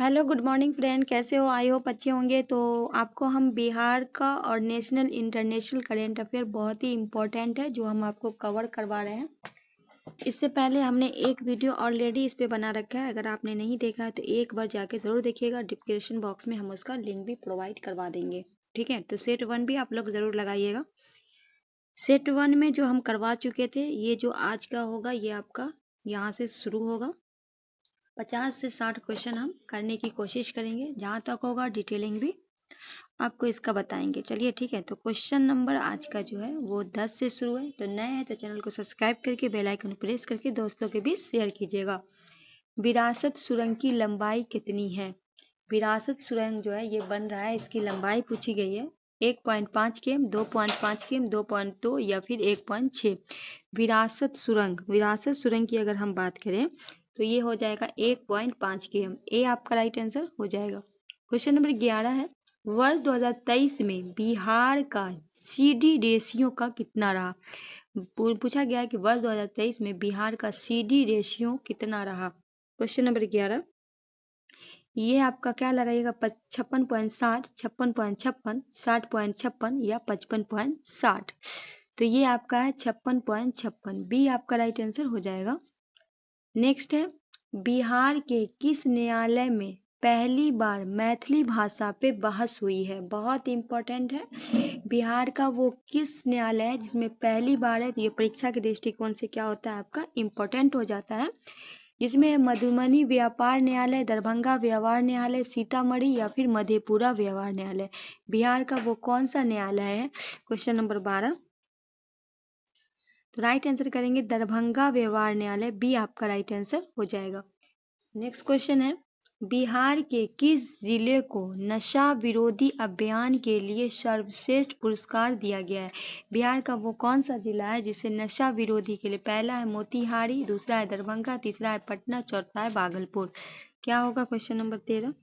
Hello good morning friend, कैसे हो? I hope अच्छे होंगे। तो आपको हम बिहार का और नेशनल इंटरनेशनल करेंट अफेयर बहुत ही इम्पोर्टेंट है जो हम आपको कवर करवा रहे हैं। इससे पहले हमने एक वीडियो ऑलरेडी इस पे बना रखा है, अगर आपने नहीं देखा है तो एक बार जाके ज़रूर देखिएगा। डिस्क्रिप्शन बॉक्स में हम उसका लिंक भी प्रोवाइड करवा देंगे, ठीक है। तो सेट 1 भी आप लोग ज़रूर लगाइएगा। सेट 1 में जो हम करवा चुके थे, ये जो आज का होगा ये आपका यहाँ से शुरू होगा। 50 से 60 क्वेश्चन हम करने की कोशिश करेंगे, जहाँ तक होगा डिटेलिंग भी आपको इसका बताएंगे। चलिए ठीक है। तो क्वेश्चन नंबर आज का जो है वो 10 से शुरू है। तो नए हैं तो चैनल को सब्सक्राइब करके बेल आइकन प्रेस करके दोस्तों के बीच शेयर कीजिएगा। विरासत सुरंग की लंबाई कितनी है? विरासत सुरंग जो है ये बन रहा है, इसकी लंबाई पूछी गई है 1.5 km, 2.5 km, 2.2 या फिर 1.6। विरासत सुरंग की अगर हम बात करें तो ये हो जाएगा 1.5 km। ए आपका राइट आंसर हो जाएगा। क्वेश्चन नंबर 11 है, वर्ष 2023 में बिहार का सीडी रेशियो का कितना रहा? पूछा गया है कि वर्ष 2023 में बिहार का सीडी रेशियो कितना रहा। क्वेश्चन नंबर 11 ये आपका क्या लगाइएगा? 56.60, 56.56, 60.56 या 55.60। तो ये आपका है 56.56। बी आपका राइट आंसर हो जाएगा। नेक्स्ट है, बिहार के किस न्यायालय में पहली बार मैथिली भाषा पे बहस हुई है? बहुत इंपॉर्टेंट है। बिहार का वो किस न्यायालय है जिसमें पहली बार है? तो ये परीक्षा के दृष्टिकोण से क्या होता है आपका इम्पोर्टेंट हो जाता है। जिसमें मधुबनी व्यापार न्यायालय, दरभंगा व्यवहार न्यायालय, सीतामढ़ी या फिर मधेपुरा व्यवहार न्यायालय। बिहार का वो कौन सा न्यायालय है? Question number 12। तो राइट आंसर करेंगे दरभंगा व्यवहार न्यायालय। बी आपका राइट आंसर हो जाएगा। नेक्स्ट क्वेश्चन है, बिहार के किस जिले को नशा विरोधी अभियान के लिए सर्वश्रेष्ठ पुरस्कार दिया गया है? बिहार का वो कौन सा जिला है जिसे नशा विरोधी के लिए? पहला है मोतिहारी, दूसरा है दरभंगा, तीसरा है पटना, चौथा है भागलपुर। क्या होगा क्वेश्चन नंबर 13?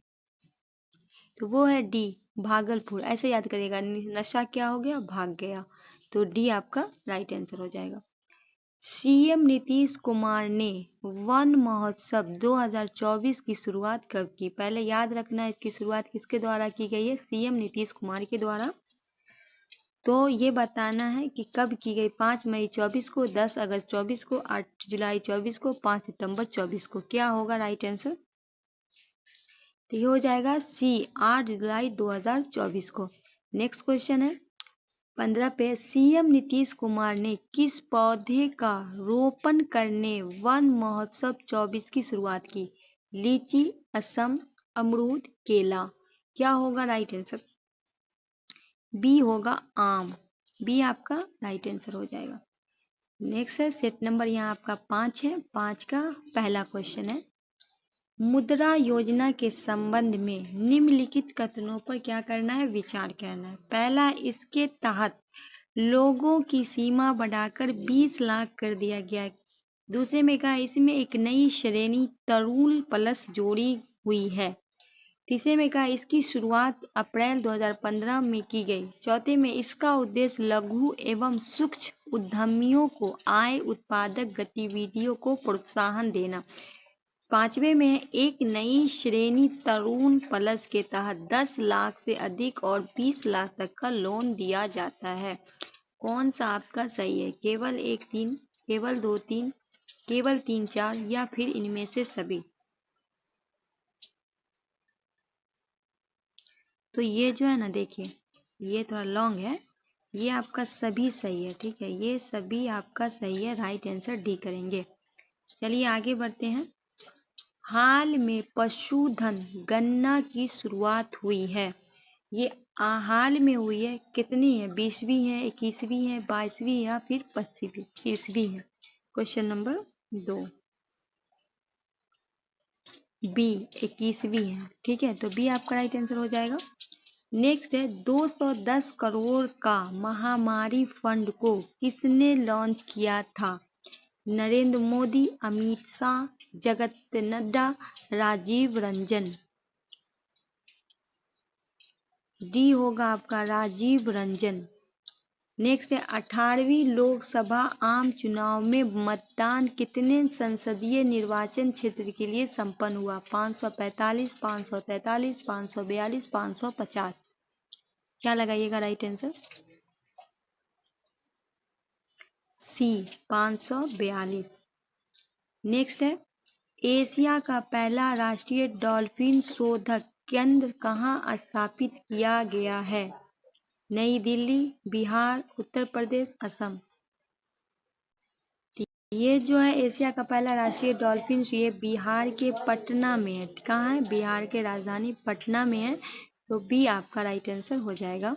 तो वो है डी भागलपुर। ऐसे याद करिएगा, नशा क्या हो गया? भाग गया। तो डी आपका राइट आंसर हो जाएगा। सीएम नीतीश कुमार ने वन महोत्सव 2024 की शुरुआत कब की? पहले याद रखना है इसकी शुरुआत किसके द्वारा की गई है? सीएम नीतीश कुमार के द्वारा। तो ये बताना है कि कब की गई। 5 मई 24 को, 10 अगस्त 24 को, 8 जुलाई 24 को, 5 सितंबर 24 को। क्या होगा राइट आंसर? तो ये हो जाएगा सी 8 जुलाई 2024 को। नेक्स्ट क्वेश्चन है 15 पे, सीएम नीतीश कुमार ने किस पौधे का रोपण करने वन महोत्सव 24 की शुरुआत की? लीची, असम, अमरूद, केला। क्या होगा राइट आंसर? बी होगा आम। बी आपका राइट आंसर हो जाएगा। नेक्स्ट है सेट नंबर यहाँ आपका 5 है। 5 का पहला क्वेश्चन है, मुद्रा योजना के संबंध में निम्नलिखित कथनों पर क्या करना है? विचार करना है। पहला, इसके तहत लोगों की सीमा बढ़ाकर 20 लाख कर दिया गया है। दूसरे में कहा इसमें एक नई श्रेणी तरुण प्लस जोड़ी हुई है। तीसरे में कहा इसकी शुरुआत अप्रैल 2015 में की गई। चौथे में इसका उद्देश्य लघु एवं सूक्ष्म उद्यमियों को आय उत्पादक गतिविधियों को प्रोत्साहन देना। पांचवे में एक नई श्रेणी तरुण प्लस के तहत 10 लाख से अधिक और 20 लाख तक का लोन दिया जाता है। कौन सा आपका सही है? केवल 1 3, केवल 2 3, केवल 3 4 या फिर इनमें से सभी? तो ये जो है ना, देखिए ये थोड़ा लॉन्ग है, ये आपका सभी सही है, ठीक है। ये सभी आपका सही है, राइट आंसर डी करेंगे। चलिए आगे बढ़ते हैं। हाल में पशुधन गणना की शुरुआत हुई है। ये हाल में हुई है, कितनी है? 20वीं है, 21वीं है, 22वीं या फिर 25वीं है? क्वेश्चन नंबर 2 बी 21वीं है, ठीक है। तो बी आपका राइट आंसर हो जाएगा। नेक्स्ट है 210 करोड़ का महामारी फंड को किसने लॉन्च किया था? नरेंद्र मोदी, अमित शाह, जगत नड्डा, राजीव रंजन। डी होगा आपका राजीव रंजन। नेक्स्ट है 18वीं लोकसभा आम चुनाव में मतदान कितने संसदीय निर्वाचन क्षेत्र के लिए संपन्न हुआ? 545, 543, 542, 550। क्या लगाइएगा राइट आंसर? सी 542। नेक्स्ट है एशिया का पहला राष्ट्रीय डॉल्फिन शोधक केंद्र कहाँ स्थापित किया गया है? नई दिल्ली, बिहार, उत्तर प्रदेश, असम। ये जो है एशिया का पहला राष्ट्रीय डॉल्फिन ये बिहार के पटना में है। कहाँ है? बिहार के राजधानी पटना में है। तो बी आपका राइट आंसर हो जाएगा।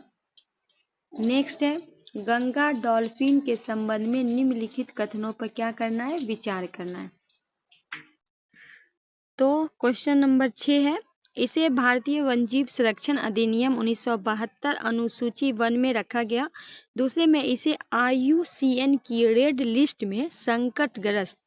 नेक्स्ट है गंगा डॉल्फिन के संबंध में निम्नलिखित कथनों पर क्या करना है? विचार करना है। तो क्वेश्चन नंबर 6 है इसे भारतीय वन्यजीव संरक्षण अधिनियम 1972 अनुसूची 1 में रखा गया। दूसरे में इसे IUCN की रेड लिस्ट में संकटग्रस्त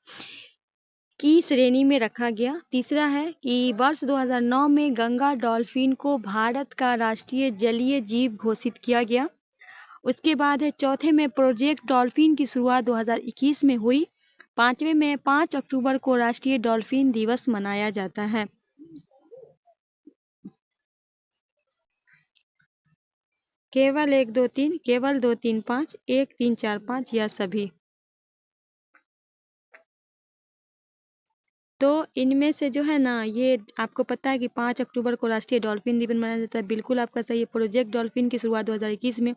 की श्रेणी में रखा गया। तीसरा है कि वर्ष 2009 में गंगा डॉल्फिन को भारत का राष्ट्रीय जलीय जीव घोषित किया गया। उसके बाद है चौथे में प्रोजेक्ट डॉल्फिन की शुरुआत 2021 में हुई। पांचवें में 5 अक्टूबर को राष्ट्रीय डॉल्फिन दिवस मनाया जाता है। केवल 1 2 3, केवल 2 3 5, 1 3 4 5 या सभी? तो इनमें से जो है ना ये आपको पता है कि 5 अक्टूबर को राष्ट्रीय डॉल्फिन दिवस मनाया जाता है। बिल्कुल आपका सही है। प्रोजेक्ट डॉल्फिन की शुरुआत 2021 में,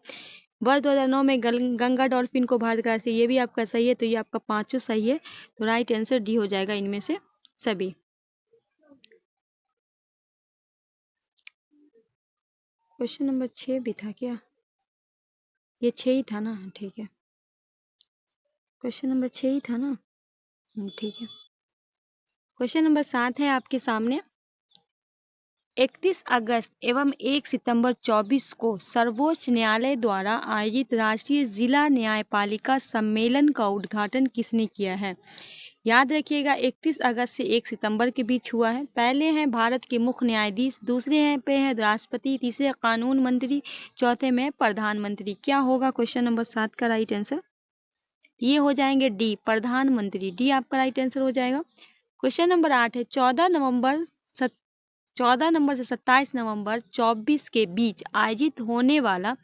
वर्ष 2009 में गंगा डॉल्फिन को भारत का राष्ट्रीय, ये भी आपका सही है। तो ये आपका पांचों सही है। तो राइट आंसर डी हो जाएगा इनमें से सभी। क्वेश्चन नंबर 6 भी था क्या? ये 6 ही था ना? ठीक है, क्वेश्चन नंबर 6 ही था ना? ठीक है। क्वेश्चन नंबर 7 है आपके सामने। 31 अगस्त एवं 1 सितंबर 24 को सर्वोच्च न्यायालय द्वारा आयोजित राष्ट्रीय जिला न्यायपालिका सम्मेलन का उद्घाटन किसने किया है? याद रखिएगा 31 अगस्त से 1 सितंबर के बीच हुआ है। पहले हैं भारत के मुख्य न्यायाधीश, दूसरे हैं पे है राष्ट्रपति, तीसरे कानून मंत्री, चौथे में प्रधानमंत्री। क्या होगा क्वेश्चन नंबर 7 का राइट आंसर? ये हो जाएंगे डी प्रधानमंत्री। डी आपका राइट आंसर हो जाएगा। क्वेश्चन नंबर 8 है 14 नवंबर से 27 नवंबर 24 के बीच आयोजित होने वाला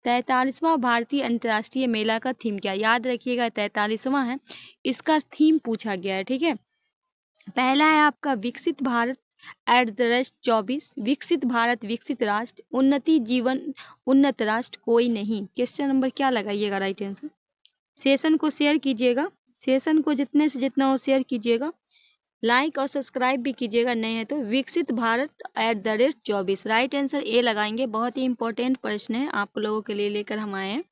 43वां भारतीय अंतर्राष्ट्रीय मेला का थीम क्या? याद रखिएगा 43वां है, इसका थीम पूछा गया है। ठीक है, पहला है आपका विकसित भारत एट द रेट 24, विकसित भारत विकसित राष्ट्र, उन्नति जीवन उन्नत राष्ट्र, कोई नहीं। क्वेश्चन नंबर क्या लगाइएगा राइट आंसर? सेशन को शेयर कीजिएगा, सेशन को जितने से जितना हो शेयर कीजिएगा, लाइक और सब्सक्राइब भी कीजिएगा। नहीं है तो विकसित Bharat at the rate 24, right answer A लगाएंगे। बहुत ही इंपॉर्टेंट प्रश्न है आप लोगों के लिए लेकर हम आए हैं।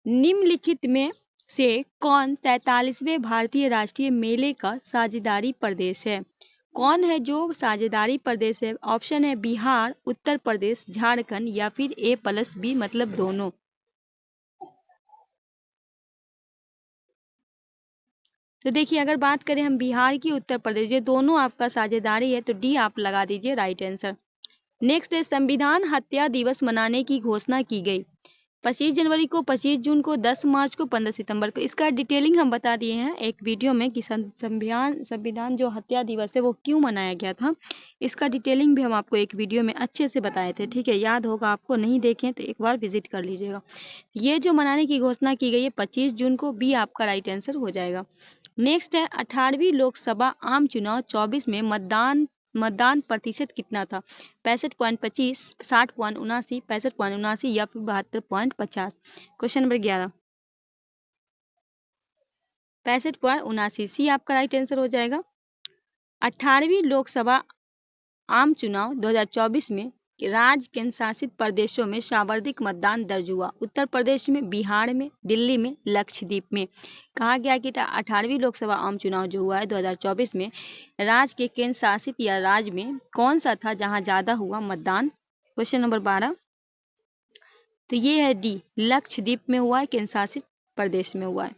निम्नलिखित में से कौन 43वें भारतीय राष्ट्रीय मेले का साझेदारी प्रदेश है? कौन है जो साझेदारी प्रदेश है? ऑप्शन है बिहार, उत्तर प्रदेश, झारखंड या फिर A+B मतलब दोनों। तो देखिए अगर बात करें हम बिहार की, उत्तर प्रदेश, ये दोनों आपका साझेदारी है। तो डी आप लगा दीजिए राइट आंसर। नेक्स्ट है संविधान हत्या दिवस मनाने की घोषणा की गई 25 जनवरी को, 25 जून को, 10 मार्च को, 15 सितंबर को। इसका डिटेलिंग हम बता दिए हैं एक वीडियो में कि संविधान जो हत्या दिवस है वो क्यों मनाया गया था। इसका डिटेलिंग भी हम आपको एक वीडियो में अच्छे से बताए थे। ठीक है, याद होगा आपको, नहीं देखें तो एक बार विजिट कर लीजिएगा। ये जो मनाने की घोषणा की गई है 25 जून को, बी आपका राइट आंसर हो जाएगा। नेक्स्ट है 18वीं लोकसभा आम चुनाव 24 में मतदान प्रतिशत कितना था? 65.25, 60.79, 65.79 या फिर 72.50। क्वेश्चन नंबर 11 65.79, सी आपका राइट आंसर हो जाएगा। 18वीं लोकसभा आम चुनाव 2024 में राज्य केंद्र शासित प्रदेशों में सर्वाधिक मतदान दर्ज हुआ। उत्तर प्रदेश में, बिहार में, दिल्ली में, लक्षद्वीप में। कहा गया कि 18वीं लोकसभा आम चुनाव जो हुआ है 2024 में राज्य के केंद्र शासित या राज्य में कौन सा था जहां ज्यादा हुआ मतदान? क्वेश्चन नंबर 12 तो ये है डी लक्षद्वीप में हुआ है, केंद्र शासित प्रदेश में हुआ है।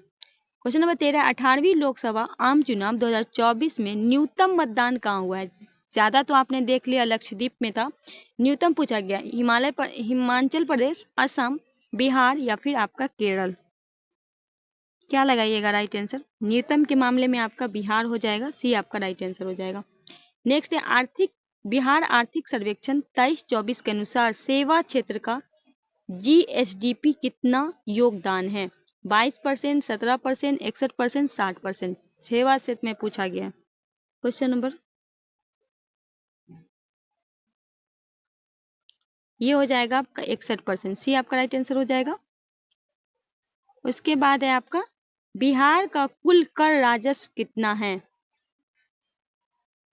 क्वेश्चन नंबर 13 18वीं लोकसभा आम चुनाव 2024 में न्यूनतम मतदान कहाँ हुआ है? ज्यादा तो आपने देख लिया लक्षद्वीप में था, न्यूनतम पूछा गया हिमाचल प्रदेश, असम, बिहार या फिर आपका केरल। क्या लगाइएगा राइट आंसर? न्यूनतम के मामले में आपका बिहार हो जाएगा, सी आपका राइट आंसर हो जाएगा। नेक्स्ट है बिहार आर्थिक सर्वेक्षण 23-24 के अनुसार सेवा क्षेत्र का जीएसडीपी कितना योगदान है? 22%, 17%, 61%, 60%। सेवा क्षेत्र में पूछा गया है। क्वेश्चन नंबर ये हो जाएगा आपका 61%, सी आपका राइट आंसर हो जाएगा। उसके बाद है आपका बिहार का कुल कर राजस्व कितना है?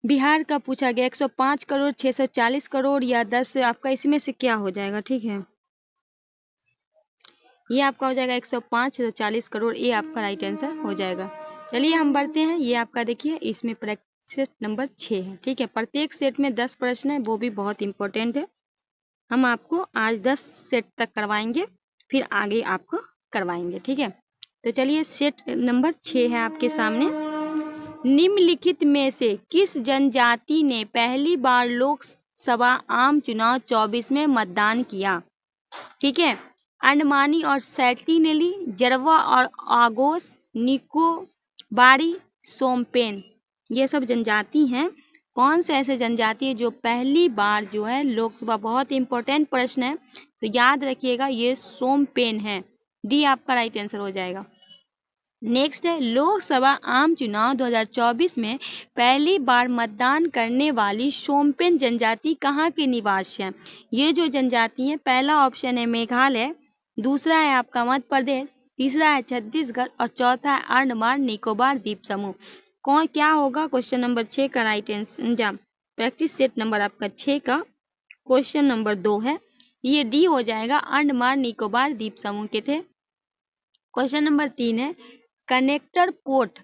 बिहार का पूछा गया 105 करोड़, 640 करोड़ या 10, आपका इसमें से क्या हो जाएगा? ठीक है, ये आपका हो जाएगा 105, 640 करोड़, ये आपका राइट आंसर हो जाएगा। चलिए हम बढ़ते हैं। ये आपका देखिए इसमें प्रैक्टिस नंबर 6 है। ठीक है, प्रत्येक सेट में 10 प्रश्न है, वो भी बहुत इंपॉर्टेंट है। हम आपको आज 10 सेट तक करवाएंगे, फिर आगे आपको करवाएंगे। ठीक है, तो चलिए सेट नंबर 6 है आपके सामने। निम्नलिखित में से किस जनजाति ने पहली बार लोकसभा आम चुनाव 24 में मतदान किया? ठीक है, अंडमानी और सेंटिनेली, जरवा और आगोस, निकोबारी, सोमपेन, ये सब जनजाति हैं। कौन से ऐसे जनजाति है जो पहली बार जो है लोकसभा, बहुत इंपॉर्टेंट प्रश्न है तो याद रखिएगा, ये सोमपेन है। डी आपका राइट आंसर हो जाएगा। नेक्स्ट है लोकसभा आम चुनाव 2024 में पहली बार मतदान करने वाली सोमपेन जनजाति कहाँ के निवासी हैं? ये जो जनजाति है, पहला ऑप्शन है मेघालय, दूसरा है आपका मध्य प्रदेश, तीसरा है छत्तीसगढ़ और चौथा है अंडमान निकोबार द्वीप समूह। कौन क्या होगा? क्वेश्चन नंबर 6 का right answer, practice set number आपका 6 का क्वेश्चन नंबर 2 है, ये डी हो जाएगा, अंडमान निकोबार द्वीप समूह के थे। क्वेश्चन नंबर 3 है कनेक्टर पोर्ट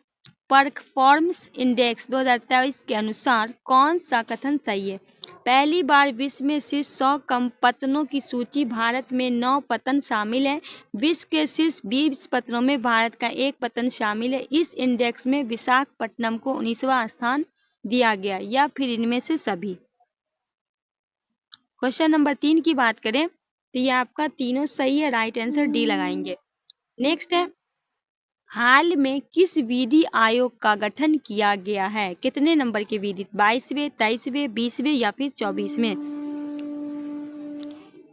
परफॉर्मेंस इंडेक्स 2023 के अनुसार कौन सा कथन सही है? पहली बार विश्व में शीर्ष 100 कम पतनों की सूची, भारत में 9 पतन शामिल है। विश्व के शीर्ष 20 पतनों में भारत का 1 पतन शामिल है। इस इंडेक्स में विशाखापट्टनम को 19वां स्थान दिया गया, या फिर इनमें से सभी? क्वेश्चन नंबर 3 की बात करें तो ये आपका तीनों सही है, राइट आंसर डी लगाएंगे। नेक्स्ट है हाल में किस विधि आयोग का गठन किया गया है? कितने नंबर के विधि? 22वें, 23वें, 20वें या फिर 24वें?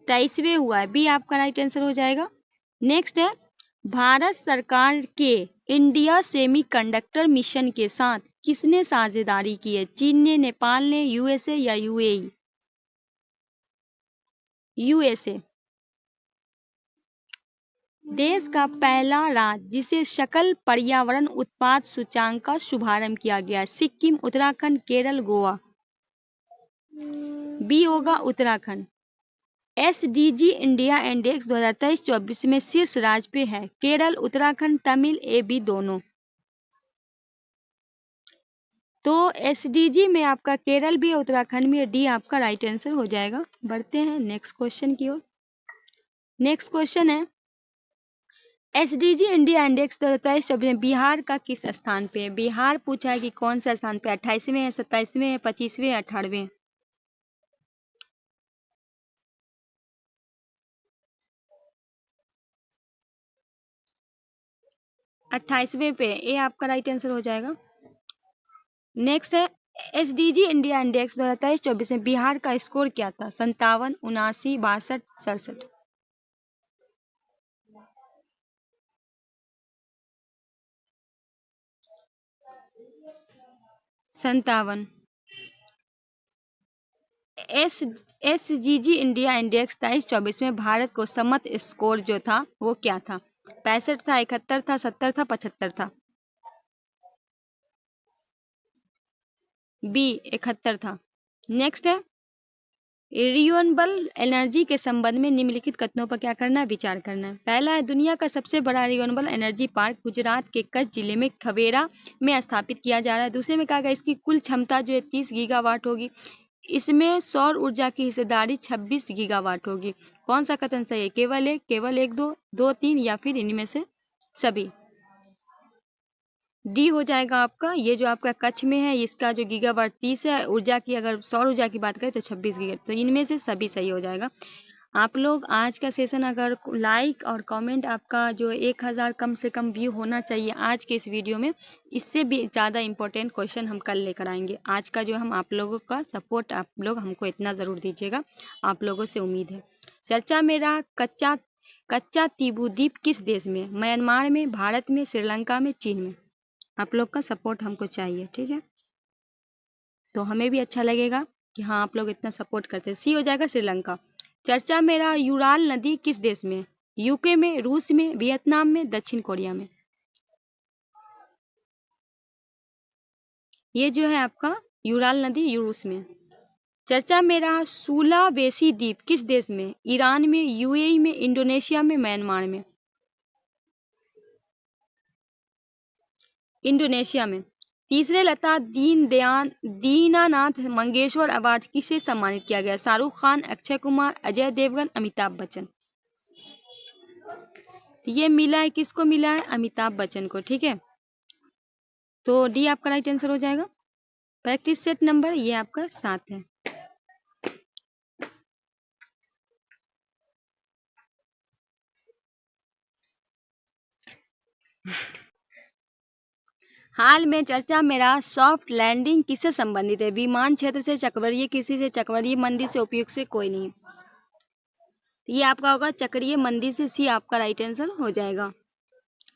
23वें हुआ है, बी आपका राइट आंसर हो जाएगा। नेक्स्ट है भारत सरकार के इंडिया सेमीकंडक्टर मिशन के साथ किसने साझेदारी की है? चीन ने, नेपाल ने, यूएसए या यूएई? यूएसए। देश का पहला राज्य जिसे सकल पर्यावरण उत्पाद सूचांक का शुभारंभ किया गया, सिक्किम, उत्तराखंड, केरल, गोवा? बी होगा उत्तराखंड। एसडीजी इंडिया इंडेक्स 2023-24 में शीर्ष राज्य पे है केरल, उत्तराखंड, तमिल, ए बी दोनों? तो एसडीजी में आपका केरल भी है, उत्तराखंड में, डी आपका राइट आंसर हो जाएगा। बढ़ते हैं नेक्स्ट क्वेश्चन की ओर। नेक्स्ट क्वेश्चन है एसडीजी इंडिया इंडेक्स 2023 में बिहार का किस स्थान पे है? बिहार पूछा है कि कौन सा स्थान पे? 28वें है, 27वें है, 25वें, 18वें? 28वें पे, ये आपका राइट आंसर हो जाएगा। नेक्स्ट है एसडीजी इंडिया इंडेक्स 2023-24 में बिहार का स्कोर क्या था? 57, 79, 62, 67? 57। एसजीजी इंडिया इंडेक्स 23-24 में भारत को समत स्कोर जो था वो क्या था? 65 था, 71 था, 70 था, 75 था? बी 71 था। नेक्स्ट है रिन्यूएबल एनर्जी के संबंध में निम्नलिखित कथनों पर क्या करना है? विचार करना है। पहला है दुनिया का सबसे बड़ा रिन्यूएबल एनर्जी पार्क गुजरात के कच्छ जिले में खवेरा में स्थापित किया जा रहा है। दूसरे में कहा गया इसकी कुल क्षमता जो है 30 गीगावाट होगी। इसमें सौर ऊर्जा की हिस्सेदारी 26 गीगावाट होगी। कौन सा कथन सही है? केवल एक, केवल एक, दो, दो, तीन या फिर इनमें से सभी? डी हो जाएगा आपका। ये जो आपका कच्छ में है इसका जो गीगावाट 30 है ऊर्जा की, अगर सौर ऊर्जा की बात करें तो 26 गीगा, तो इनमें से सभी सही हो जाएगा। आप लोग आज का सेशन अगर लाइक और कमेंट आपका जो 1000 कम से कम व्यू होना चाहिए आज के इस वीडियो में, इससे भी ज़्यादा इम्पोर्टेंट क्वेश्चन हम कल लेकर आएंगे। आज का जो हम आप लोगों का सपोर्ट आप लोग हमको इतना ज़रूर दीजिएगा, आप लोगों से उम्मीद है। चर्चा में रहा कच्चा तीबू द्वीप किस देश में? म्यांमार में, भारत में, श्रीलंका में, चीन में। आप लोग का सपोर्ट हमको चाहिए, ठीक है? तो हमें भी अच्छा लगेगा कि हाँ आप लोग इतना सपोर्ट करते हैं। सी हो जाएगा श्रीलंका। चर्चा में रहा यूराल नदी किस देश में? यूके में, रूस में, वियतनाम में, दक्षिण कोरिया में। ये जो है आपका यूराल नदी रूस में। चर्चा में रहा सुलावेसी द्वीप किस देश में? ईरान में, यूएई में, इंडोनेशिया में, म्यांमार में। इंडोनेशिया में। तीसरे लता दीनानाथ मंगेशकर अवार्ड किसे सम्मानित किया गया? शाहरुख खान, अक्षय कुमार, अजय देवगन, अमिताभ बच्चन। ये मिला है, किसको मिला है? अमिताभ बच्चन को, ठीक है? तो डी आपका राइट आंसर हो जाएगा। प्रैक्टिस सेट नंबर ये आपका 7 है। हाल में चर्चा में रहा सॉफ्ट लैंडिंग किससे संबंधित है? विमान क्षेत्र से, चक्रवातीय कृषि से, चक्रवातीय मंदी से, उपयोग से, कोई नहीं। ये आपका होगा चक्रीय मंदी से। सी आपका राइट आंसर हो जाएगा।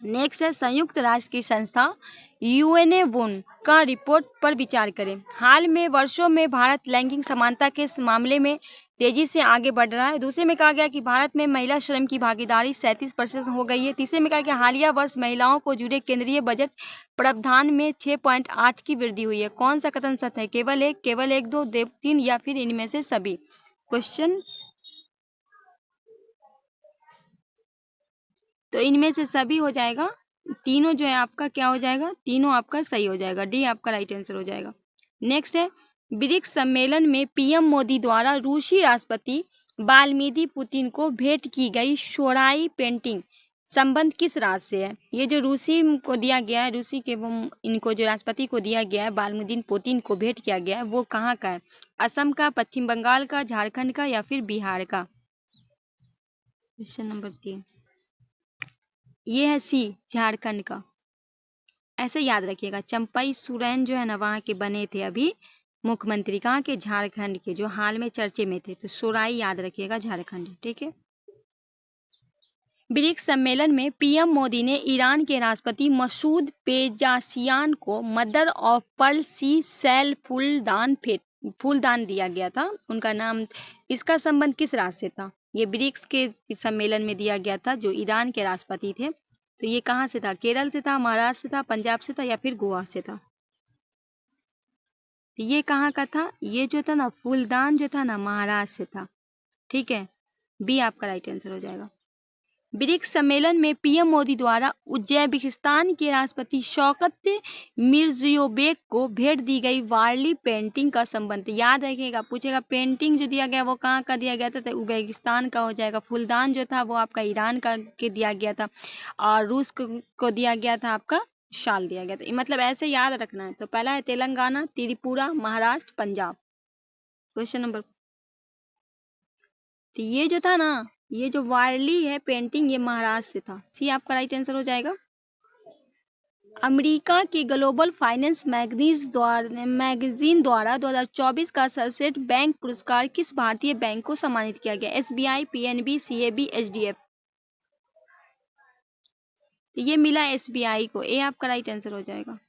नेक्स्ट है संयुक्त राष्ट्र की संस्था यूएनएवोन का रिपोर्ट पर विचार करें। हाल में वर्षों में भारत लैंगिक समानता के मामले में तेजी से आगे बढ़ रहा है। दूसरे में कहा गया कि भारत में महिला श्रम की भागीदारी 37% हो गई है। तीसरे में कहा गया हालिया वर्ष महिलाओं को जुड़े केंद्रीय बजट प्रावधान में 6.8 की वृद्धि हुई है। कौन सा कथन सत्य है? केवल एक, दो, 3 या फिर इनमें से सभी। क्वेश्चन तो इनमें से सभी हो जाएगा। तीनों जो है आपका क्या हो जाएगा? तीनों आपका सही हो जाएगा। डी आपका राइट आंसर हो जाएगा। नेक्स्ट है ब्रिक्स सम्मेलन में पीएम मोदी द्वारा रूसी राष्ट्रपति व्लादिमीर पुतिन को भेंट की गई सोराई पेंटिंग संबंध किस राज्य से है? ये जो रूसी को दिया गया है, रूसी के इनको जो राष्ट्रपति को दिया गया है, व्लादिमीर पुतिन को भेंट किया गया है, वो कहाँ का है? असम का, पश्चिम बंगाल का, झारखंड का या फिर बिहार का? क्वेश्चन नंबर 3 ये है सी झारखंड का। ऐसे याद रखिएगा। चंपई सोरेन जो है ना वहाँ के बने थे अभी मुख्यमंत्री, कहाँ के? झारखंड के, जो हाल में चर्चे में थे। तो सोराई याद रखिएगा, झारखंड, ठीक है? ब्रिक्स सम्मेलन में पीएम मोदी ने ईरान के राष्ट्रपति मसूद पेजाशियान को mother of pearl sea shell फूलदान दिया गया था, उनका नाम। इसका संबंध किस राज्य से था? ये ब्रिक्स के सम्मेलन में दिया गया था, जो ईरान के राष्ट्रपति थे। तो ये कहाँ से था? केरल से था, महाराष्ट्र से था, पंजाब से था या फिर गोवा से था? ये कहाँ का था? ये जो था ना फूलदान जो था ना महाराष्ट्र से था, ठीक है? बी आपका राइट आंसर हो जाएगा। ब्रिक्स सम्मेलन में पीएम मोदी द्वारा उज्बेकिस्तान के राष्ट्रपति शौकत मिर्जियोयेव को भेंट दी गई वारली पेंटिंग का संबंध याद रखिएगा। पूछेगा पेंटिंग जो दिया गया वो कहाँ का दिया गया था? तो उज्बेकिस्तान का हो जाएगा। फूलदान जो था वो आपका ईरान का के दिया गया था, और रूस को दिया गया था, आपका शाल दिया गया था। मतलब ऐसे याद रखना है। तो पहला है तेलंगाना, त्रिपुरा, महाराष्ट्र, पंजाब। क्वेश्चन नंबर तो ये जो था ना, ये जो वारली है पेंटिंग, ये महाराष्ट्र से था। सी आपका राइट आंसर हो जाएगा। अमेरिका की ग्लोबल फाइनेंस मैगजीन द्वारा 2024 का सर्वश्रेष्ठ बैंक पुरस्कार किस भारतीय बैंक को सम्मानित किया गया? SBI, PNB, CAB, HDF. ये मिला एसबीआई को। ए आपका राइट आंसर हो जाएगा।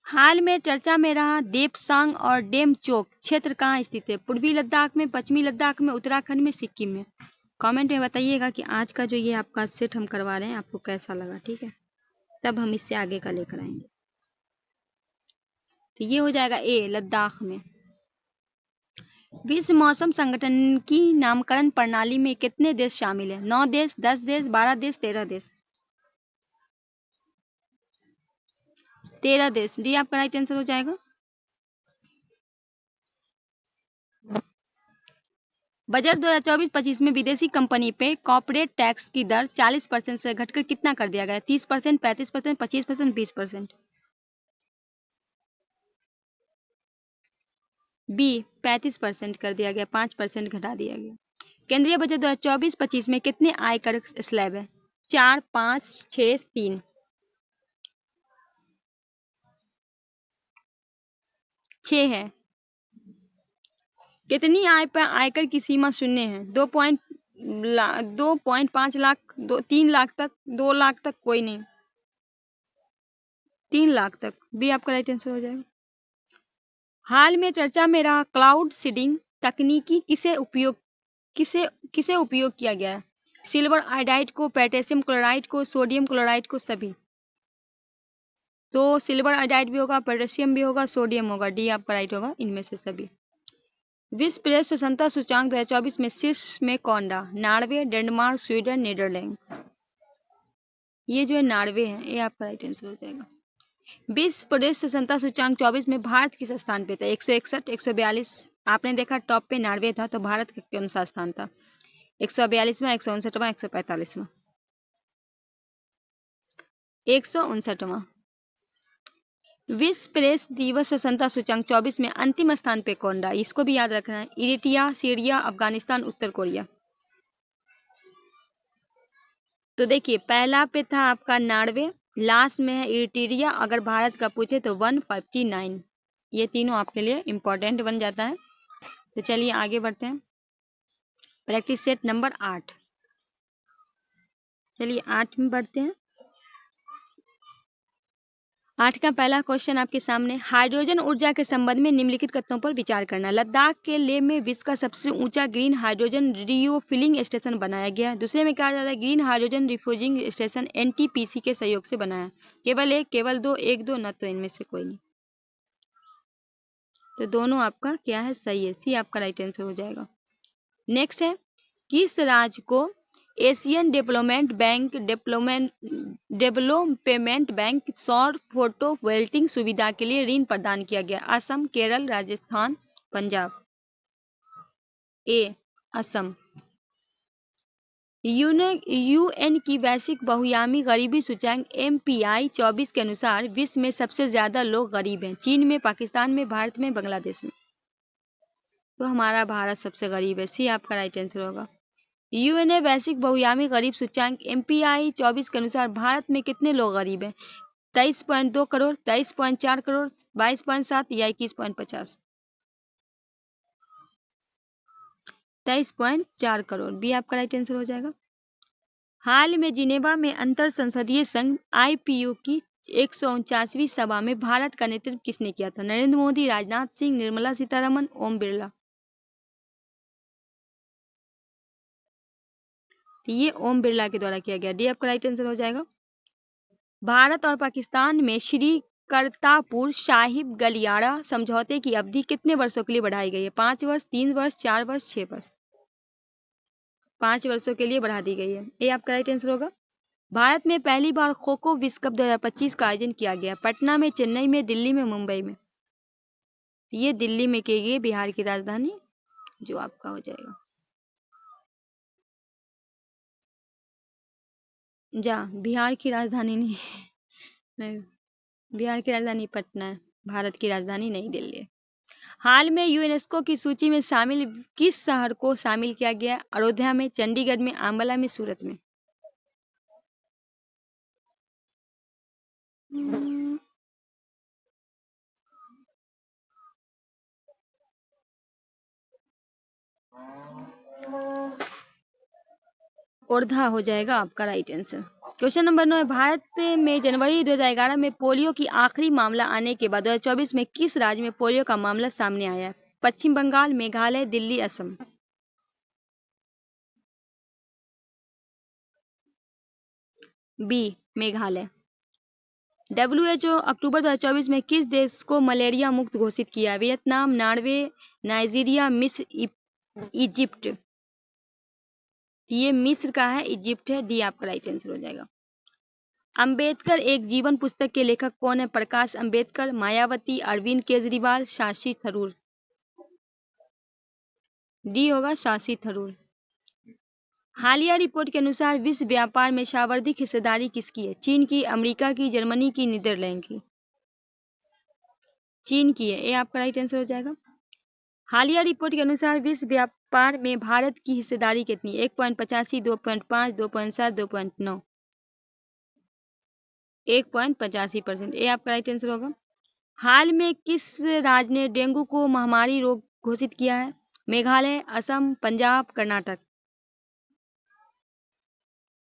हाल में चर्चा में रहा देपसांग और डेमचोक क्षेत्र कहाँ स्थित है? पूर्वी लद्दाख में, पश्चिमी लद्दाख में, उत्तराखंड में, सिक्किम में? कमेंट में बताइएगा कि आज का जो ये आपका सेट हम करवा रहे हैं आपको कैसा लगा, ठीक है? तब हम इससे आगे का लेकर आएंगे। तो ये हो जाएगा ए लद्दाख में। विश्व मौसम संगठन की नामकरण प्रणाली में कितने देश शामिल है? 9 देश, 10 देश, 12 देश, 13 देश? 13 देश। डी आपका राइट आंसर हो जाएगा। बजट 2024-25 में विदेशी कंपनी पे कॉर्पोरेट टैक्स की दर 40% से घटकर कितना कर दिया गया? 30%, 35%, 25%, 20%? बी 35% कर दिया गया, 5% घटा दिया गया। केंद्रीय बजट 2024-25 में कितने आयकर स्लैब है? 4, 5, 6, 3। 6 है। कितनी आय पर आयकर की सीमा शून्य है? 2.5 लाख, 3 लाख तक, 2 लाख तक, कोई नहीं, 3 लाख तक। बी आपका राइट आंसर हो जाएगा। हाल में चर्चा में रहा क्लाउड सीडिंग तकनीकी किसे उपयोग किया गया है? सिल्वर आयोडाइड को, पोटेशियम क्लोराइड को, सोडियम क्लोराइड को, सभी। तो सिल्वर आयोडाइड भी होगा, पोटेशियम भी होगा, सोडियम होगा। डी आपका राइट होगा, इनमें से सभी। विश्व प्रेस स्वतंत्रता सूचांक 2024 में शीर्ष में कौन रहा? Norway, Denmark, Sweden, Netherlands. ये जो है नॉर्वे है, ये आपका राइट आंसर हो जाएगा। विश्व प्रेस स्वतंत्रता सूचांक 24 में भारत किस स्थान पे था? 161, 142। आपने देखा टॉप पे नॉर्वे था, तो भारत का कौन सा स्थान था? 142वां, 159वां, 145वां? 159वां। विश्व प्रेस दिवस स्वतंत्रता सूचांक 24 में अंतिम स्थान पे कौन रहा? इसको भी याद रखना है। इरिट्रिया, सीरिया, अफगानिस्तान, उत्तर कोरिया। तो देखिए, पहला पे था आपका नॉर्वे, लास्ट में है इरिट्रिया। अगर भारत का पूछे तो 159। ये तीनों आपके लिए इंपॉर्टेंट बन जाता है। तो चलिए आगे बढ़ते हैं। Practice set number 8। चलिए 8 में बढ़ते हैं। 8 का पहला क्वेश्चन आपके सामने, हाइड्रोजन ऊर्जा के संबंध में निम्नलिखित कथनों पर विचार करना। लद्दाख के लेह में विश्व का सबसे ऊंचा ग्रीन हाइड्रोजन रिफ्यूलिंग स्टेशन बनाया गया। दूसरे में कहा जाता है green hydrogen refusing station NTPC के सहयोग से बनाया। केवल एक, केवल दो, एक, दो, न तो इनमें से कोई नहीं। तो दोनों आपका क्या है? सही है। सी आपका राइट आंसर हो जाएगा। नेक्स्ट है, किस राज्य को एशियन डेवलपमेंट बैंक सौर फोटोवोल्टिक सुविधा के लिए ऋण प्रदान किया गया? असम, केरल, राजस्थान, पंजाब। ए असम। यूएन की वैश्विक बहुआयामी गरीबी सूचकांक MPI 24 के अनुसार विश्व में सबसे ज्यादा लोग गरीब हैं। चीन में, पाकिस्तान में, भारत में, बांग्लादेश में। तो हमारा भारत सबसे गरीब है। सी आपका राइट आंसर होगा। यूएन वैश्विक बहुआयामी गरीब सूचकांक MPI 24 के अनुसार भारत में कितने लोग गरीब हैं? 23.2 करोड़, 23.4 करोड़, 22.7 या 21.50? 23.4 करोड़। बी आपका राइट आंसर हो जाएगा। हाल में जिनेवा में अंतर संसदीय संघ IPU की 149वीं सभा में भारत का नेतृत्व किसने किया था? नरेंद्र मोदी, राजनाथ सिंह, निर्मला सीतारमण, ओम बिरला। तो ये ओम बिरला के द्वारा किया गया। डी आपका राइट आंसर हो जाएगा। भारत और पाकिस्तान में श्री करतारपुर साहिब गलियारा समझौते की अवधि कितने वर्षों के लिए बढ़ाई गई है? 5 वर्ष, 3 वर्ष, 4 वर्ष, 6 वर्ष? 5 वर्षों के लिए बढ़ा दी गई है। ये आपका राइट आंसर होगा। भारत में पहली बार खो खो विश्व कप 2025 का आयोजन किया गया। पटना में, चेन्नई में, दिल्ली में, मुंबई में? ये दिल्ली में की गई, बिहार की राजधानी, जो आपका हो जाएगा। बिहार की राजधानी नहीं, बिहार की राजधानी पटना है, भारत की राजधानी नई दिल्ली है। हाल में यूनेस्को की सूची में शामिल किस शहर को शामिल किया गया? अयोध्या में, चंडीगढ़ में, आंवला में, सूरत में? ओरधा हो जाएगा आपका राइट आंसर। क्वेश्चन नंबर 9 है, भारत में जनवरी 2011 में पोलियो की आखिरी मामला आने के बाद 2024 में किस राज्य में पोलियो का मामला सामने आया? पश्चिम बंगाल, मेघालय, दिल्ली, असम? बी मेघालय। WHO अक्टूबर 2024 में किस देश को मलेरिया मुक्त घोषित किया? वियतनाम, नॉर्वे, नाइजीरिया, मिस्र, इजिप्ट? ये मिस्र का है, इजिप्ट है। डी आपका राइट आंसर हो जाएगा। अंबेडकर एक जीवन पुस्तक के लेखक कौन है? प्रकाश अंबेडकर, मायावती, अरविंद केजरीवाल, शशि थरूर? डी होगा शशि थरूर। हालिया रिपोर्ट के अनुसार विश्व व्यापार में सर्वाधिक हिस्सेदारी किसकी है? चीन की, अमेरिका की, जर्मनी की, नीदरलैंड की? चीन की है। ये आपका राइट आंसर हो जाएगा। हालिया रिपोर्ट के अनुसार विश्व व्यापार में भारत की हिस्सेदारी कितनी? 1.85, 2.5, 2.7, 2.9। 1.85%। ये आपका राइट आंसर होगा। हाल में किस राज्य ने डेंगू को महामारी रोग घोषित किया है? मेघालय, असम, पंजाब, कर्नाटक।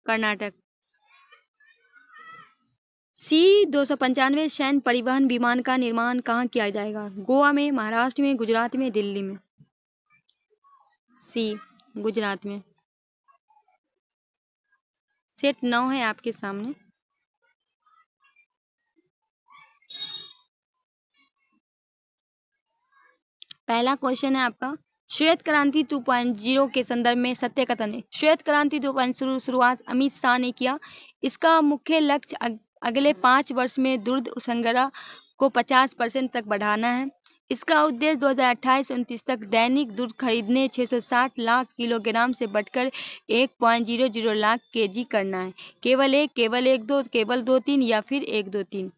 कर्नाटक। C-295 सैन्य परिवहन विमान का निर्माण कहाँ किया जाएगा? गोवा में, महाराष्ट्र में, गुजरात में, दिल्ली में। सी, गुजरात में। सेट 9 है आपके सामने। पहला क्वेश्चन है आपका, श्वेत क्रांति 2.0 के संदर्भ में सत्य कथन है। श्वेत क्रांति 2.0 शुरुआत अमित शाह ने किया। इसका मुख्य लक्ष्य अगले 5 वर्ष में दूध संग्रह को 50% तक बढ़ाना है। इसका उद्देश्य 2028-29 तक दैनिक दूध खरीदने 660 लाख किलोग्राम से बढ़कर 1.00 लाख केजी करना है। केवल 1, केवल 1, 2, केवल 2, 3 या फिर 1, 2, 3।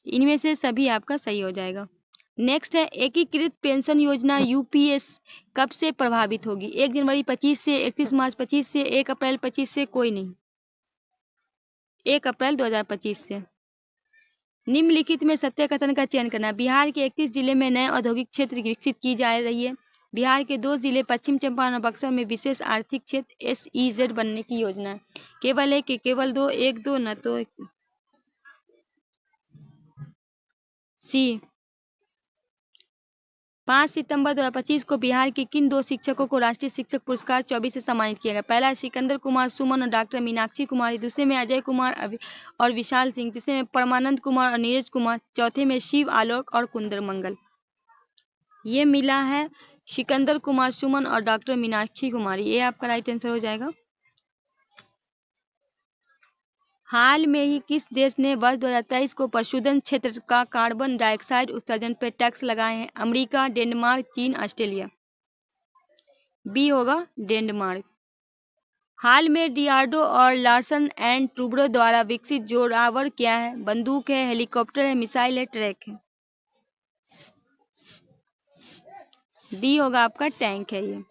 इनमें से सभी आपका सही हो जाएगा। नेक्स्ट है, एकीकृत पेंशन योजना यूपीएस कब से प्रभावित होगी? 1 जनवरी 25 से, 31 मार्च 25 से, 1 अप्रैल 25 से, कोई नहीं। 1 अप्रैल 2025 से। निम्नलिखित में सत्य कथन का चयन करना। बिहार के 31 जिले में नए औद्योगिक क्षेत्र विकसित की जा रही है। बिहार के 2 जिले पश्चिम चंपारण और बक्सर में विशेष आर्थिक क्षेत्र SEZ बनने की योजना है। केवल 1, केवल 2, 1, 2 न तो सी। 5 सितंबर 2025 को बिहार के किन 2 शिक्षकों को राष्ट्रीय शिक्षक पुरस्कार 24 से सम्मानित किया गया? पहला सिकंदर कुमार सुमन और डॉक्टर मीनाक्षी कुमारी, दूसरे में अजय कुमार और विशाल सिंह, तीसरे में परमानंद कुमार और नीरज कुमार, चौथे में शिव आलोक और कुंदर मंगल। ये मिला है सिकंदर कुमार सुमन और डॉक्टर मीनाक्षी कुमारी। ये आपका राइट आंसर हो जाएगा। हाल में ही किस देश ने वर्ष 2023 को पशुधन क्षेत्र का कार्बन डाइऑक्साइड उत्सर्जन पर टैक्स लगाए हैं? अमेरिका, डेनमार्क, चीन, ऑस्ट्रेलिया। बी होगा डेनमार्क। हाल में डीआरडीओ और लार्सन एंड टूब्रो द्वारा विकसित जोरावर क्या है? बंदूक है, हेलीकॉप्टर है, मिसाइल है, ट्रैक है। डी होगा आपका टैंक है ये।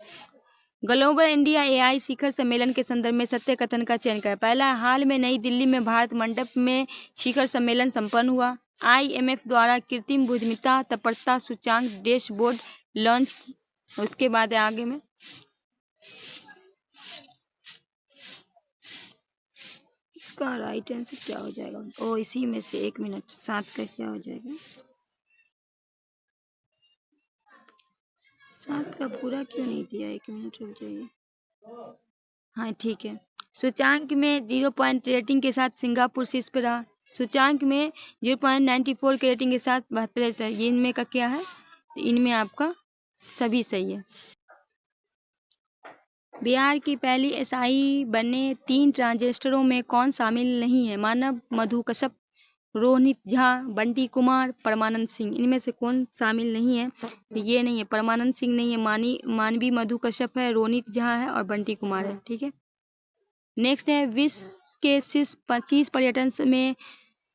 ग्लोबल इंडिया AI शिखर सम्मेलन के संदर्भ में सत्य कथन का चयन करें। पहला, हाल में नई दिल्ली में भारत मंडप में शिखर सम्मेलन संपन्न हुआ। IMF द्वारा कृत्रिम बुद्धिमत्ता तत्परता सूचांक डैशबोर्ड लॉन्च। उसके बाद आगे में इसका राइट आंसर क्या हो जाएगा? ओ इसी में से 1 मिनट 7 का क्या हो जाएगा? 7 का पूरा क्यों नहीं दिया? 1 मिनट रुक जाइए। हाँ ठीक है। सूचांक में 0 पॉइंट रेटिंग के साथ सिंगापुर शीर्ष पर रहा। सूचांक में 0.94 के रेटिंग के साथ 72। ये इनमें का क्या है? इनमें आपका सभी सही है। बिहार की पहली SI बने 3 ट्रांजिस्टरों में कौन शामिल नहीं है? मानव, मधु कश्यप, रोहित झा, बंटी कुमार, परमानंद सिंह। इनमें से कौन शामिल नहीं है? ये नहीं है, परमानंद सिंह नहीं है, मानवी मधु कश्यप है, रोहित झा है और बंटी कुमार है। ठीक है। नेक्स्ट है, विश्व के शीर्ष 25 पर्यटन में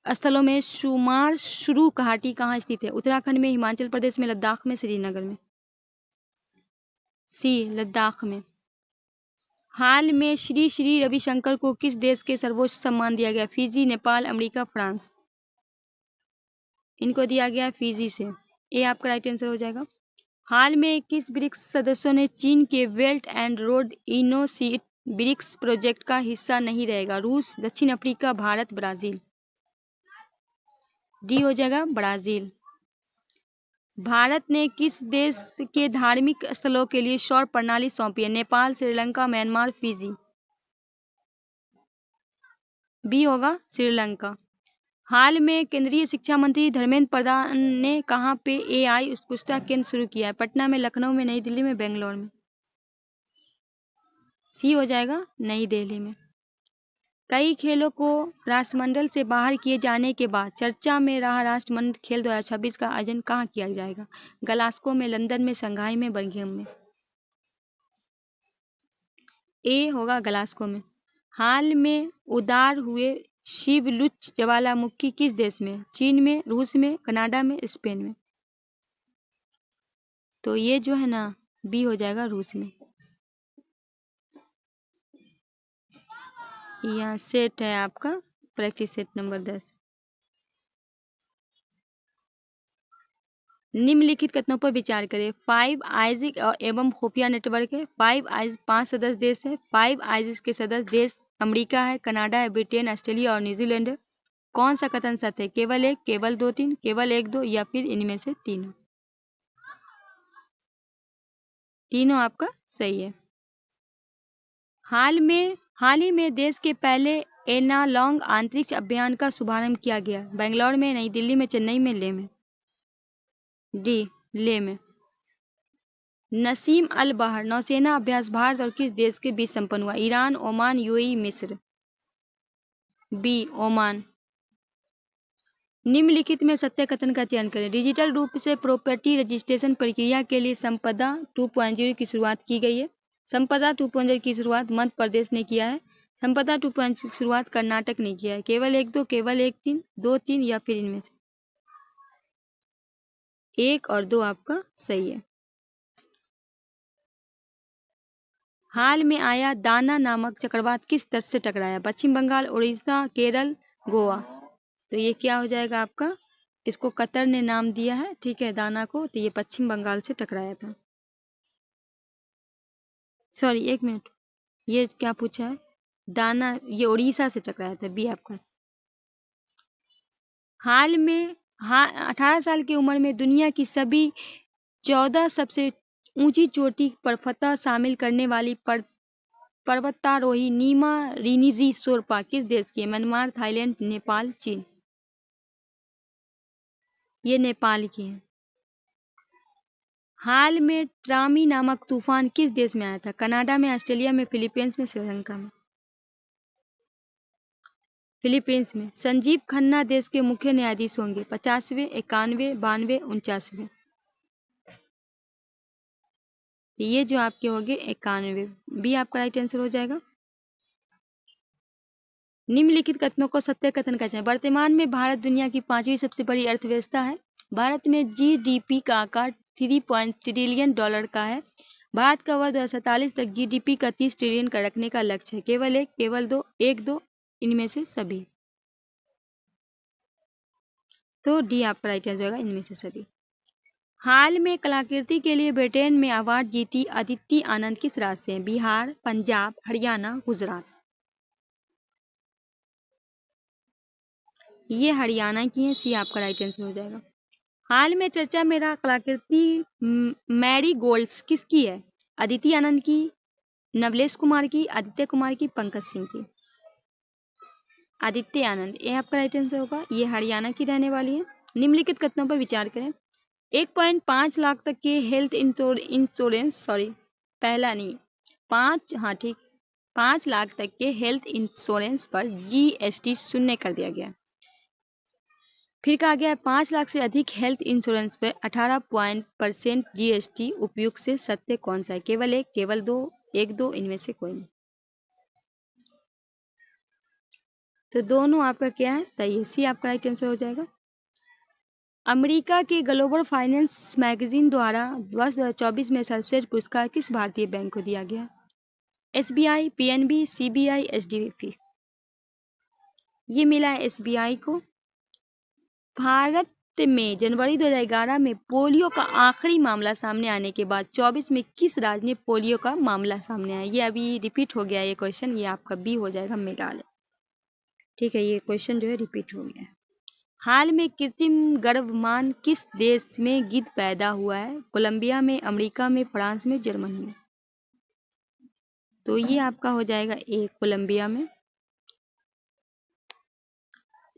स्थलों में शुमार शुरू घाटी कहाँ स्थित है? उत्तराखंड में, हिमाचल प्रदेश में, लद्दाख में, श्रीनगर में। सी, लद्दाख में। हाल में श्री श्री रविशंकर को किस देश के सर्वोच्च सम्मान दिया गया? Fiji, Nepal, America, France. इनको दिया गया फिजी से। ये आपका राइट आंसर हो जाएगा। हाल में किस ब्रिक्स सदस्यों ने चीन के Belt and Road Initiative BRICS project का हिस्सा नहीं रहेगा? रूस, दक्षिण अफ्रीका, भारत, ब्राजील। डी हो जाएगा ब्राजील। भारत ने किस देश के धार्मिक स्थलों के लिए सौर प्रणाली सौंपी है? Nepal, Sri Lanka, Myanmar, Fiji. B होगा श्रीलंका। हाल में केंद्रीय शिक्षा मंत्री धर्मेंद्र प्रधान ने कहां पे AI उत्कृष्टता केंद्र शुरू किया है? पटना में, लखनऊ में, नई दिल्ली में, बेंगलोर में। सी हो जाएगा नई दिल्ली में। कई खेलों को राष्ट्रमंडल से बाहर किए जाने के बाद चर्चा में रहा राष्ट्रमंडल खेल 2026 का आयोजन कहाँ किया जाएगा? ग्लासगो में, लंदन में, शंघाई में, बर्मिंघम में। ए होगा ग्लासगो में। हाल में उदार हुए शिवलुच्च ज्वालामुखी किस देश में? चीन में, रूस में, कनाडा में, स्पेन में। तो ये जो है ना बी हो जाएगा रूस में। यहाँ सेट है आपका प्रैक्टिस सेट नंबर 10। निम्नलिखित कथनों पर विचार करें। फाइव आइज एवं खुफिया नेटवर्क है। फाइव आइज 5 सदस्य देश है। फाइव आइज के सदस्य देश अमेरिका है, कनाडा है, ब्रिटेन, ऑस्ट्रेलिया और न्यूजीलैंड है। कौन सा कथन सत्य है? केवल एक, केवल दो तीन, केवल एक दो या फिर इनमें से तीनों? तीनों आपका सही है। हाल ही में देश के पहले एनालॉग अंतरिक्ष अभियान का शुभारंभ किया गया। बेंगलोर में, नई दिल्ली में, चेन्नई में, ले में? डी, ले में। नसीम अल बहर नौसेना अभ्यास भारत और किस देश के बीच संपन्न हुआ? ईरान, ओमान, यूएई, मिस्र? B, Oman. निम्नलिखित में सत्य कथन का चयन करें। डिजिटल रूप से प्रॉपर्टी रजिस्ट्रेशन प्रक्रिया के लिए संपदा 2.0 की शुरुआत की गई है। संपदा 2.0 की शुरुआत मध्य प्रदेश ने किया है। संपदा 2.0 की शुरुआत कर्नाटक ने किया है। केवल एक दो, केवल एक तीन, दो तीन या फिर इनमें से? एक और दो आपका सही है। हाल में आया दाना नामक चक्रवात किस तट से टकराया? पश्चिम बंगाल, उड़ीसा, केरल, गोवा? तो ये क्या हो जाएगा आपका? इसको कतर ने नाम दिया है, ठीक है, दाना को। तो ये पश्चिम बंगाल से टकराया था। सॉरी, एक मिनट, ये क्या पूछा है? दाना ये उड़ीसा से टकराया था, बी आपका। हाल में 18 साल की उम्र में दुनिया की सभी 14 सबसे ऊंची चोटी पर फतह शामिल करने वाली पर्वतारोही नीमा रिनीजी शोरपा किस देश की है? म्यांमार, थाईलैंड, नेपाल, चीन? ये नेपाल की है। हाल में ट्रामी नामक तूफान किस देश में आया था? कनाडा में, ऑस्ट्रेलिया में, फिलीपींस में, श्रीलंका में? फिलीपींस में। संजीव खन्ना देश के मुख्य न्यायाधीश होंगे। 50वें, 91वें, 92वें, 49वें? ये जो आपके होंगे 91वें, बी आपका राइट आंसर हो जाएगा। निम्नलिखित कथनों को सत्य कथन कहते हैं। वर्तमान में भारत दुनिया की 5वीं सबसे बड़ी अर्थव्यवस्था है। भारत में जीडीपी का आकार 3 ट्रिलियन डॉलर का है। भारत का वर्ष 2047 तक जीडीपी का 30 ट्रिलियन का रखने का लक्ष्य है। केवल एक, केवल दो, एक दो, इनमें से सभी? तो डी आपका राइट आंसर होगा, इनमें से सभी। हाल में कलाकृति के लिए ब्रिटेन में अवार्ड जीती अदिति आनंद किस राज्य से हैं? बिहार, पंजाब, हरियाणा, गुजरात? ये हरियाणा की है, सी आपका राइट आंसर हो जाएगा। हाल में चर्चा में रहा कलाकृति मैरी गोल्ड्स किसकी है? अदिति आनंद की, नवलेश कुमार की, आदित्य कुमार की, पंकज सिंह की? आदित्य आनंद, ये आपका राइट आंसर होगा। ये हरियाणा की रहने वाली है। निम्नलिखित कथनों पर विचार करें। 1.5 लाख तक के हेल्थ इंश्योरेंस, सॉरी पहला नहीं, 5 लाख तक के हेल्थ इंश्योरेंस पर जीएसटी शून्य कर दिया गया। फिर कहा गया है 5 लाख से अधिक हेल्थ इंश्योरेंस पर 18% जीएसटी। उपयुक्त से सत्य कौन सा है? केवल एक, केवल दो, एक दो, इनमें से कोई नहीं? तो दोनों आपका क्या है? सही है, सी आपका राइट आंसर हो जाएगा। अमेरिका के ग्लोबल फाइनेंस मैगजीन द्वारा वर्ष 2024 में सर्वश्रेष्ठ पुरस्कार किस भारतीय बैंक को दिया गया? SBI, PNB, CBI, HDFC? ये मिला है एसबीआई को। भारत में जनवरी 2011 में पोलियो का आखिरी मामला सामने आने के बाद 24 में किस राज्य में पोलियो का मामला सामने आया? ये अभी रिपीट हो गया ये क्वेश्चन, ये आपका बी हो जाएगा, मेघालय। ठीक है, ये क्वेश्चन जो है रिपीट हो गया है। हाल में कृत्रिम गर्भमान किस देश में गिद्ध पैदा हुआ है? कोलंबिया में, अमेरिका में, फ्रांस में, जर्मनी में? तो ये आपका हो जाएगा ए, कोलंबिया में।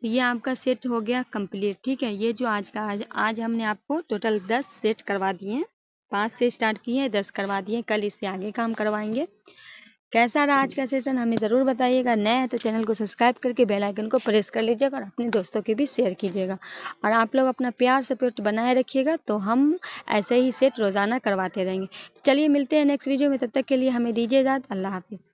तो ये आपका सेट हो गया कंप्लीट। ठीक है, ये जो आज हमने आपको टोटल 10 सेट करवा दिए हैं। 5 से स्टार्ट किए हैं, 10 करवा दिए, कल इससे आगे काम करवाएंगे। कैसा रहा आज का सेशन हमें ज़रूर बताइएगा। नए हैं तो चैनल को सब्सक्राइब करके बेल आइकन को प्रेस कर लीजिएगा और अपने दोस्तों के भी शेयर कीजिएगा। और आप लोग अपना प्यार सपोर्ट बनाए रखिएगा, तो हम ऐसे ही सेट रोज़ाना करवाते रहेंगे। चलिए मिलते हैं नेक्स्ट वीडियो में, तब तक के लिए हमें दीजिए इजाज़त। अल्लाह हाफिज़।